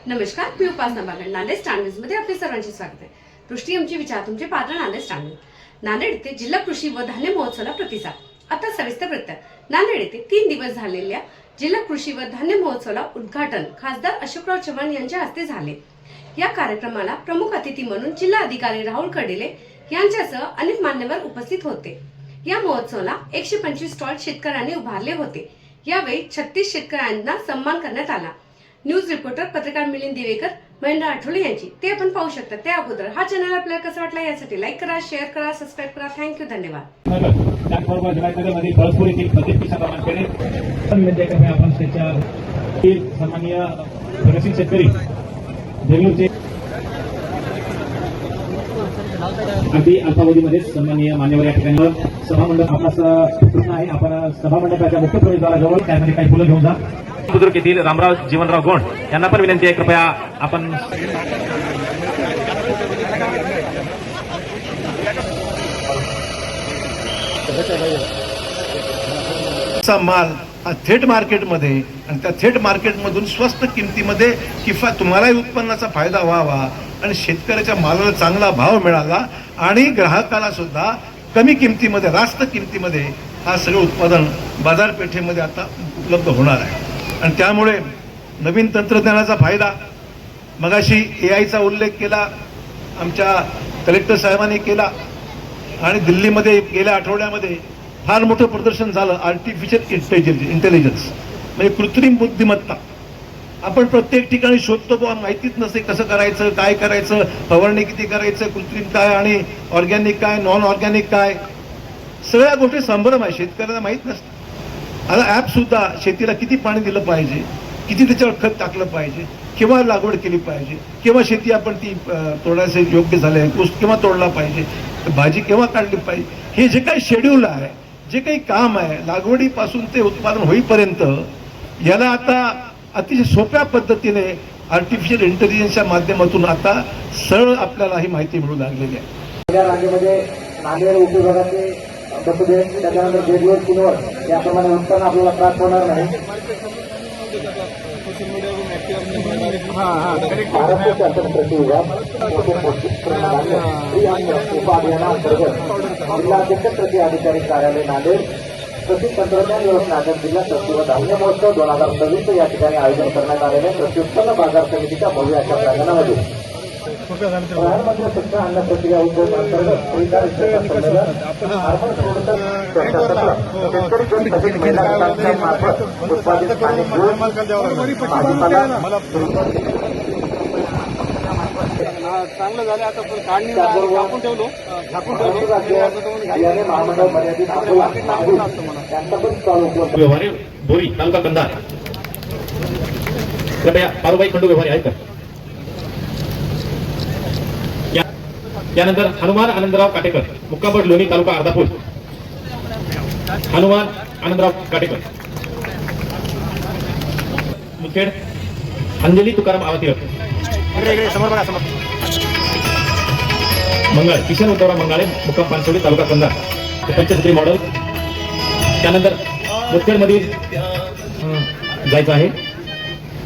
नमस्कार, मी उपासना बागड. नांदेड स्टँडर्ड मध्ये आपले सर्वांचे स्वागत आहे. दृष्टी आमची विचार तुमचे पात्र नांदेड स्टँडर्ड. नांदेड येथे जिल्हा कृषी व धान्य महोत्सवाला प्रतिसाद. आता सविस्तर वृत्त. नांदेड येथे 3 दिवस झालेल्या जिल्हा कृषी व धान्य महोत्सवाला उद्घाटन खासदार अशोकराव चव्हाण यांच्या हस्ते झाले. या कार्यक्रमाला प्रमुख अतिथी म्हणून जिल्हा अधिकारी राहुल कडेले यांच्यासह अनेक मान्यवर उपस्थित होते. या महोत्सवाला 125 स्टॉल शेतकऱ्यांनी उभारले होते. यावेळी 36 शेतकऱ्यांना सन्मान करण्यात आला. न्यूज रिपोर्टर पत्रकार मिलिंद दिवेकर, महेंद्र आठवले यांची ते आपण पाहू शकता. त्या अगोदर हा चॅनल आपल्याला कसा वाटला यासाठी लाईक करा, शेअर करा, सबस्क्राईब करा. थँक्यू, धन्यवाद. सन्माननीय प्रगतशील शेतकरी देगलूरचे अगदी अल्पावधीमध्ये सन्माननीय मान्यवर या ठिकाणी सभामंडप आपला पूर्ण आहे. आपण सभामंडपाच्या मुख्य प्रवेशद्वाराजवळ त्यामध्ये काही फुलं घेऊन जा. बुद्रुक येथील रामराव जीवनराव गोंड यांना पण विनंती आहे, कृपया आपण माल हा थेट मार्केटमध्ये आणि त्या थेट मार्केटमधून स्वस्त किमतीमध्ये तुम्हालाही उत्पन्नाचा फायदा व्हावा आणि शेतकऱ्याच्या मालाला चांगला भाव मिळाला आणि ग्राहकाला सुद्धा कमी किमतीमध्ये, रास्त किमतीमध्ये हा सगळं उत्पादन बाजारपेठेमध्ये आता उपलब्ध होणार आहे. आणि त्यामुळे नवीन तंत्रज्ञानाचा फायदा, मगाशी AI चा उल्लेख केला, आमच्या कलेक्टर साहेबांनी केला. आणि दिल्लीमध्ये गेल्या आठवड्यामध्ये फार मोठं प्रदर्शन झालं आर्टिफिशियल इंटेलिजन्स म्हणजे कृत्रिम बुद्धिमत्ता. आपण प्रत्येक ठिकाणी शोधतो, बुवा माहितीच नसते कसं करायचं, काय करायचं, फवारणी किती करायचं, कृत्रिम काय आणि ऑर्गॅनिक काय, नॉन ऑर्गॅनिक काय, सगळ्या गोष्टी संभ्रम आहे, शेतकऱ्यांना माहीत नसतं. आता ॲप सुद्धा शेतीला किती पाणी दिलं पाहिजे, किती त्याच्यावर खत टाकलं पाहिजे, केव्हा लागवड केली पाहिजे, केव्हा शेती आपण ती तोडायचं योग्य झालंय, ऊस केव्हा तोडला पाहिजे, भाजी केव्हा काढली पाहिजे, हे जे काही शेड्यूल आहे, जे काही काम आहे लागवडीपासून ते उत्पादन होईपर्यंत, याला आता अतिशय सोप्या पद्धतीने आर्टिफिशियल इंटेलिजन्सच्या माध्यमातून आता सरळ आपल्याला ही माहिती मिळू लागलेली आहे. या राज्यामध्ये नांदेड उपविभागाचे त्याच्यानंतर देगलूर किनवट याप्रमाणे उत्पन्न आपल्याला प्राप्त होणार नाही. महाराष्ट्र शासन कृषी विभाग उपाभियानांतर्गत जिल्हाध्यक्ष कृषी अधिकारी कार्यालय नांदेड कृषी तंत्रज्ञान व्यवस्थापन जिल्हा कृषी व धान्य महोत्सव 2026 या ठिकाणी आयोजन करण्यात आलेल्या कृषी उत्पन्न बाजार समितीच्या भव्य अशा प्रांगणामध्ये प्रधानमंत्री शिक्षण अन्न प्रक्रिया उद्योग अंतर्गत शेतकरी तसेच महिला गटांच्या मार्फत उत्पादित स्थानिक चांगलं झालं. आता काढणी झाकून ठेवलो महामंडळ मर्यादित त्यांचा पण चालू व्यवहारी बोरी तालुका कंधार, कृपया पारुबाई खंडू व्यवहारी आहेत का. यानंतर हनुमान आनंदराव काटेकर, मुक्कामपट लोणी तालुका अर्धापूर. हनुमान आनंदराव काटेकर. मुखेड अंजली तुकाराम आवातीर. मंगळ किशन उद्धवराव मंगाळे, मुक्काम पानसोडी तालुका कंधार, पंचछत्री मॉडेल. त्यानंतर मुदखेडमधील जायचं आहे.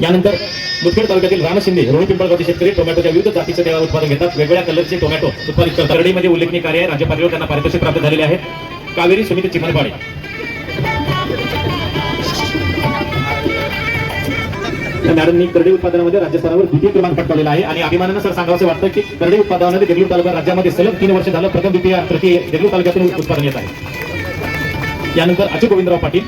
यानंतर मुदखेड तालुक्यातील राम शिंदे, रोहिणी पिंपळगावचे शेतकरी टोमॅटोच्या विविध जातीचे तेव्हा उत्पादन घेतात. वेगवेगळ्या कलरचे टोमॅटो उत्पादित करतात. करडीमध्ये उल्लेखनीय कार्य आहे. राज्य पातळीवर त्यांना पारितोषिक प्राप्त झालेले आहे. कावेरी सुमित चिमनपाडे. मॅडमनी करडी उत्पादनामध्ये राज्यस्तरावर द्वितीय क्रमांक पटकावलेला आहे आणि अभिमानानं सर सांगावं वाटतं की करडी उत्पादनामध्ये देगलूर तालुका राज्यामध्ये सलग 3 वर्ष झालं प्रथम द्वितीय तृतीय देगलूर तालुक्यातून उत्पादन येत आहे. यानंतर अच्युत गोविंदराव पाटील.